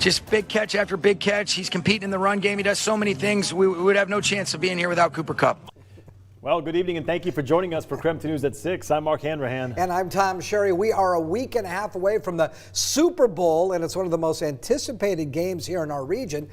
Just big catch after big catch. He's competing in the run game. He does so many things. We would have no chance of being here without Cooper Kupp. Well, good evening, and thank you for joining us for Crampton News at 6. I'm Mark Hanrahan. And I'm Tom Sherry. We are a week and a half away from the Super Bowl, and it's one of the most anticipated games here in our region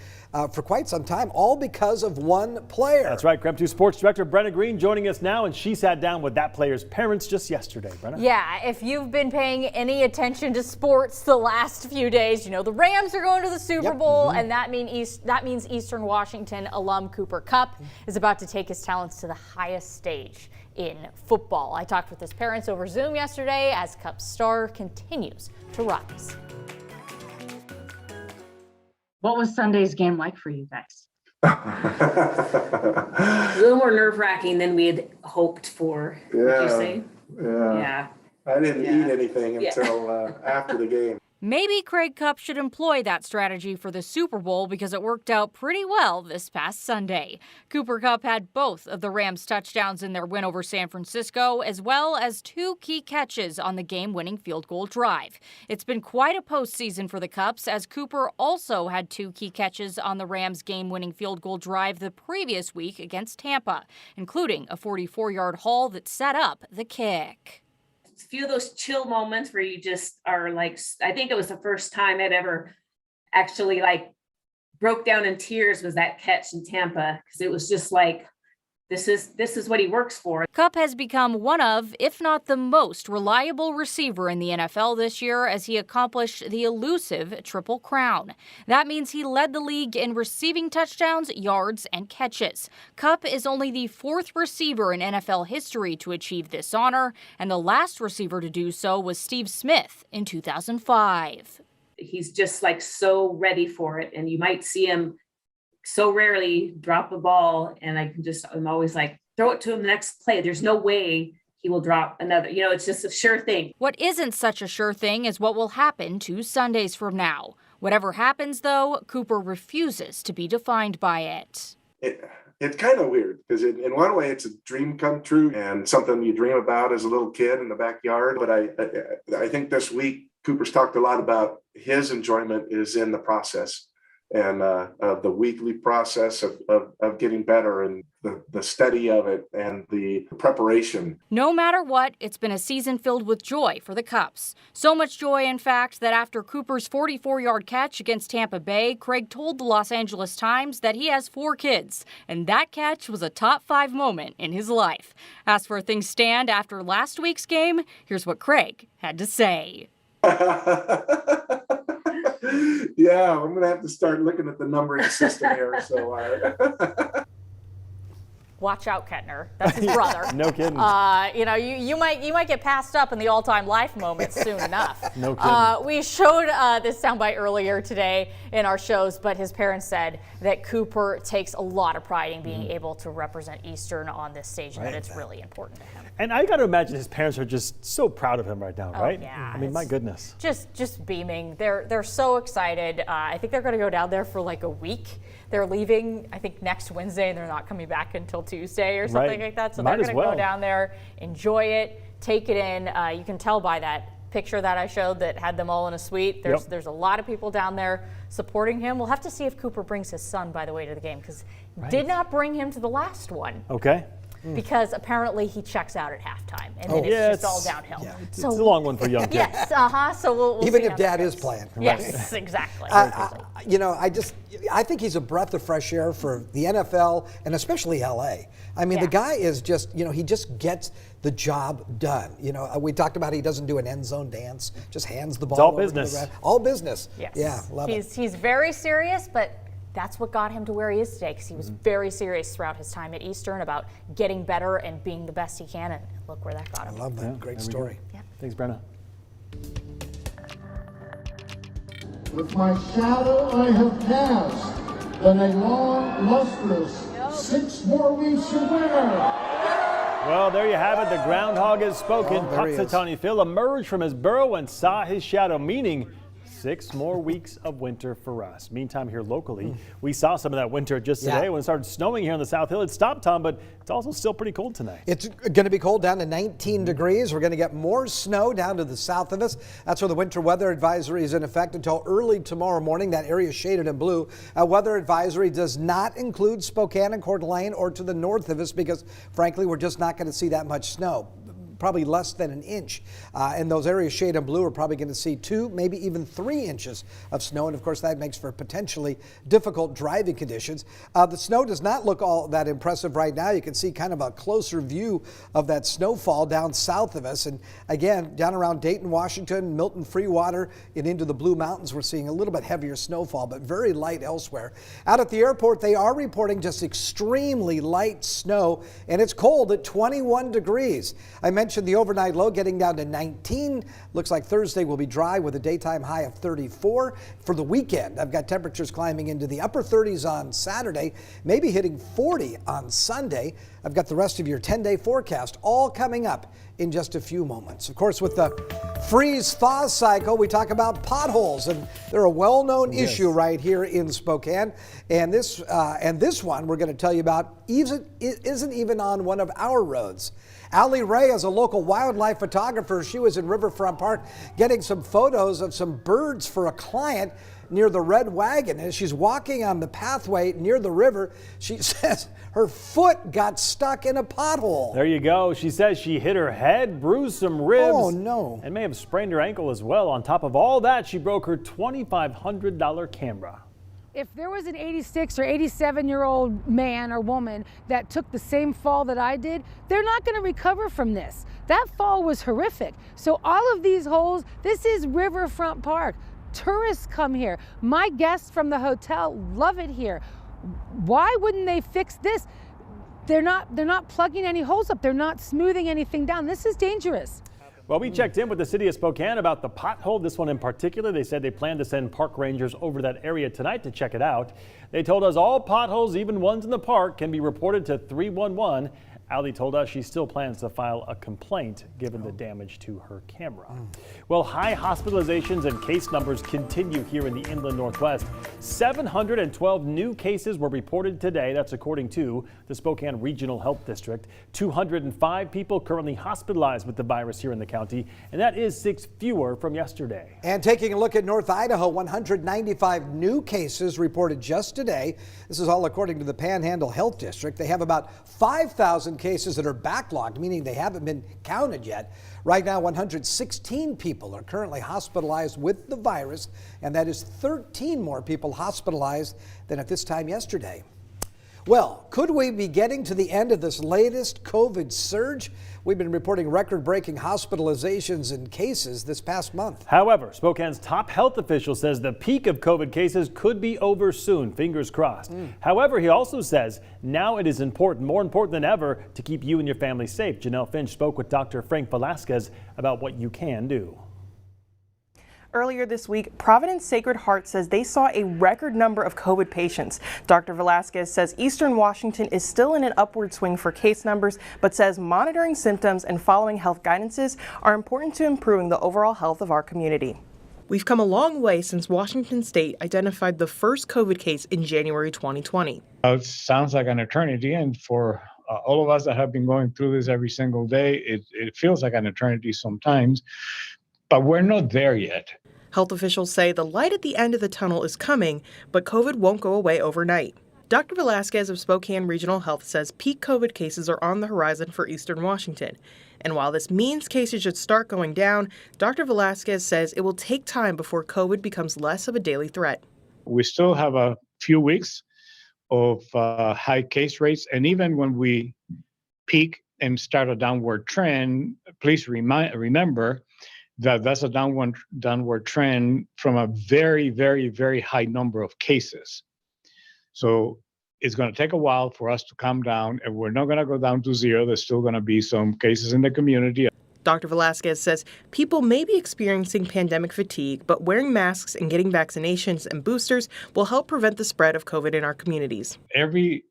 for quite some time, all because of one player. That's right. Crampton News Sports Director Brenna Green joining us now, and she sat down with that player's parents just yesterday. Brenna? Yeah, if you've been paying any attention to sports the last few days, you know the Rams are going to the Super Bowl, and that means Eastern Washington alum Cooper Kupp is about to take his talents to the highest stage in football. I talked with his parents over Zoom yesterday as Kupp's star continues to rise. What was Sunday's game like for you guys? A little more nerve-wracking than we had hoped for, would you say? Yeah. I didn't eat anything until after the game. Maybe Craig Kupp should employ that strategy for the Super Bowl because it worked out pretty well this past Sunday. Cooper Kupp had both of the Rams' touchdowns in their win over San Francisco, as well as 2 key catches on the game-winning field goal drive. It's been quite a postseason for the Kupps, as Cooper also had 2 key catches on the Rams' game-winning field goal drive the previous week against Tampa, including a 44-yard haul that set up the kick. A few of those chill moments where you just are like, I think it was the first time I'd ever actually broke down in tears was that catch in Tampa, because it was just like, this is what he works for. Kupp has become one of, if not the most reliable receiver in the NFL this year as he accomplished the elusive Triple Crown. That means he led the league in receiving touchdowns, yards, and catches. Kupp is only the 4th receiver in NFL history to achieve this honor, and the last receiver to do so was Steve Smith in 2005. He's just so ready for it, and you might see him so rarely drop a ball, and I'm always like, throw it to him the next play. There's no way he will drop another. It's just a sure thing. What isn't such a sure thing is what will happen 2 Sundays from now. Whatever happens, though, Cooper refuses to be defined by it. It's kind of weird because in one way it's a dream come true and something you dream about as a little kid in the backyard. But I think this week Cooper's talked a lot about his enjoyment is in the process. And the weekly process of getting better and the study of it and the preparation. No matter what, it's been a season filled with joy for the Kupps. So much joy, in fact, that after Cooper's 44-yard catch against Tampa Bay, Craig told the Los Angeles Times that he has 4 kids, and that catch was a top 5 moment in his life. As for things stand after last week's game, here's what Craig had to say. Yeah, I'm going to have to start looking at the numbering system here. So, Watch out, Kettner. That's his brother. No kidding. You might get passed up in the all-time life moments soon enough. No kidding. We showed this soundbite earlier today in our shows, but his parents said that Cooper takes a lot of pride in being able to represent Eastern on this stage, and that it's really important to him. And I got to imagine his parents are just so proud of him right now, right? Yeah, I mean, my goodness. Just beaming. They're so excited. I think they're going to go down there for a week. They're leaving, I think, next Wednesday, and they're not coming back until Tuesday or something like that. So they're going to go down there, enjoy it, take it in. You can tell by that picture that I showed that had them all in a suite. There's a lot of people down there supporting him. We'll have to see if Cooper brings his son, by the way, to the game, because did not bring him to the last one. Okay. Because apparently he checks out at halftime, and then it's just all downhill. Yeah. So it's a long one for young kids. Yes, so we'll Even see if Dad is playing. Yes, exactly. I think he's a breath of fresh air for the NFL and especially LA. I mean, the guy is just, he just gets the job done. We talked about he doesn't do an end zone dance, just hands the ball. It's all over business. to the all business. Yes. Yeah, love it. He's very serious, but that's what got him to where he is today, because he was very serious throughout his time at Eastern about getting better and being the best he can, and look where that got him. I love that. Yeah, Great there we story. Yeah. Thanks, Brenna. With my shadow I have cast, then a long, lustrous 6 more weeks to winter. Well, there you have it. The groundhog has spoken. Oh, there he is. Punxsutawney Phil emerged from his burrow and saw his shadow, meaning 6 more weeks of winter for us. Meantime, here locally, we saw some of that winter just today when it started snowing here on the South Hill. It stopped, Tom, but it's also still pretty cold tonight. It's going to be cold down to 19 degrees. We're going to get more snow down to the south of us. That's where the winter weather advisory is in effect until early tomorrow morning. That area is shaded in blue. Weather advisory does not include Spokane and Coeur d'Alene or to the north of us because, frankly, we're just not going to see that much snow. Probably less than an inch. And those areas shaded in blue are probably going to see 2, maybe even 3 inches of snow. And of course, that makes for potentially difficult driving conditions. The snow does not look all that impressive right now. You can see kind of a closer view of that snowfall down south of us. And again, down around Dayton, Washington, Milton, Freewater, and into the Blue Mountains, we're seeing a little bit heavier snowfall, but very light elsewhere. Out at the airport, they are reporting just extremely light snow, and it's cold at 21 degrees. I mentioned the overnight low getting down to 19. Looks like Thursday will be dry with a daytime high of 34. For the weekend, I've got temperatures climbing into the upper 30s on Saturday, maybe hitting 40 on Sunday. I've got the rest of your 10-day forecast all coming up in just a few moments. Of course, with the freeze-thaw cycle, we talk about potholes, and they're a well-known issue right here in Spokane. And this one we're going to tell you about isn't even on one of our roads. Allie Ray is a local wildlife photographer. She was in Riverfront Park getting some photos of some birds for a client near the Red Wagon. As she's walking on the pathway near the river, she says her foot got stuck in a pothole. There you go. She says she hit her head, bruised some ribs. Oh, no. And may have sprained her ankle as well. On top of all that, she broke her $2,500 camera. If there was an 86 or 87-year-old man or woman that took the same fall that I did, they're not going to recover from this. That fall was horrific. So all of these holes, this is Riverfront Park. Tourists come here. My guests from the hotel love it here. Why wouldn't they fix this? They're not plugging any holes up. They're not smoothing anything down. This is dangerous. Well, we checked in with the city of Spokane about the pothole, this one in particular. They said they plan to send park rangers over that area tonight to check it out. They told us all potholes, even ones in the park, can be reported to 311. Allie told us she still plans to file a complaint given the damage to her camera. Well, high hospitalizations and case numbers continue here in the inland Northwest. 712 new cases were reported today. That's according to the Spokane Regional Health District. 205 people currently hospitalized with the virus here in the county, and that is 6 fewer from yesterday. And taking a look at North Idaho, 195 new cases reported just today. This is all according to the Panhandle Health District. They have about 5,000 cases that are backlogged, meaning they haven't been counted yet. Right now, 116 people are currently hospitalized with the virus, and that is 13 more people hospitalized than at this time yesterday. Well, could we be getting to the end of this latest COVID surge? We've been reporting record-breaking hospitalizations and cases this past month. However, Spokane's top health official says the peak of COVID cases could be over soon, fingers crossed. However, he also says now it is important, more important than ever, to keep you and your family safe. Janelle Finch spoke with Dr. Frank Velasquez about what you can do. Earlier this week, Providence Sacred Heart says they saw a record number of COVID patients. Dr. Velasquez says Eastern Washington is still in an upward swing for case numbers, but says monitoring symptoms and following health guidances are important to improving the overall health of our community. We've come a long way since Washington State identified the first COVID case in January 2020. It sounds like an eternity, and for all of us that have been going through this every single day, it feels like an eternity sometimes, but we're not there yet. Health officials say the light at the end of the tunnel is coming, but COVID won't go away overnight. Dr. Velasquez of Spokane Regional Health says peak COVID cases are on the horizon for Eastern Washington. And while this means cases should start going down, Dr. Velasquez says it will take time before COVID becomes less of a daily threat. We still have a few weeks of high case rates, and even when we peak and start a downward trend, please remember that that's a downward trend from a very, very, very high number of cases. So it's going to take a while for us to come down, and we're not going to go down to zero. There's still going to be some cases in the community. Dr. Velasquez says people may be experiencing pandemic fatigue, but wearing masks and getting vaccinations and boosters will help prevent the spread of COVID in our communities. Every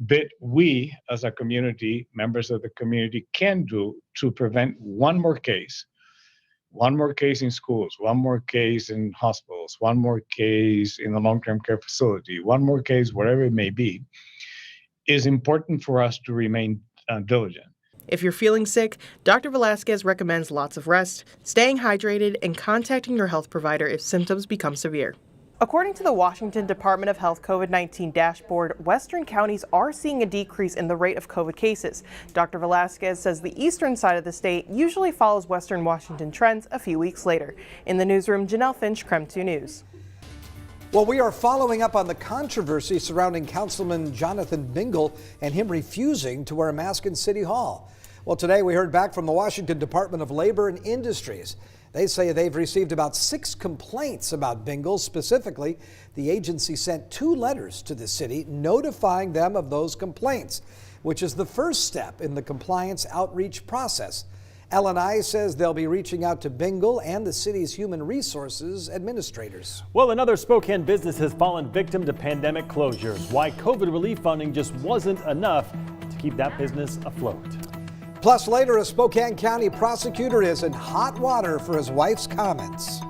bit we, as a community, members of the community, can do to prevent one more case one more case in schools, one more case in hospitals, one more case in a long-term care facility, one more case, whatever it may be, is important for us to remain diligent. If you're feeling sick, Dr. Velasquez recommends lots of rest, staying hydrated, and contacting your health provider if symptoms become severe. According to the Washington Department of Health COVID-19 dashboard, western counties are seeing a decrease in the rate of COVID cases. Dr. Velasquez says the eastern side of the state usually follows western Washington trends a few weeks later. In the newsroom, Janelle Finch, KREM 2 News. Well, we are following up on the controversy surrounding Councilman Jonathan Bingle and him refusing to wear a mask in City Hall. Well, today we heard back from the Washington Department of Labor and Industries. They say they've received about 6 complaints about Bingle. Specifically, the agency sent 2 letters to the city notifying them of those complaints, which is the first step in the compliance outreach process. L&I says they'll be reaching out to Bingle and the city's human resources administrators. Well, another Spokane business has fallen victim to pandemic closures. Why COVID relief funding just wasn't enough to keep that business afloat. Plus, later, a Spokane County prosecutor is in hot water for his wife's comments.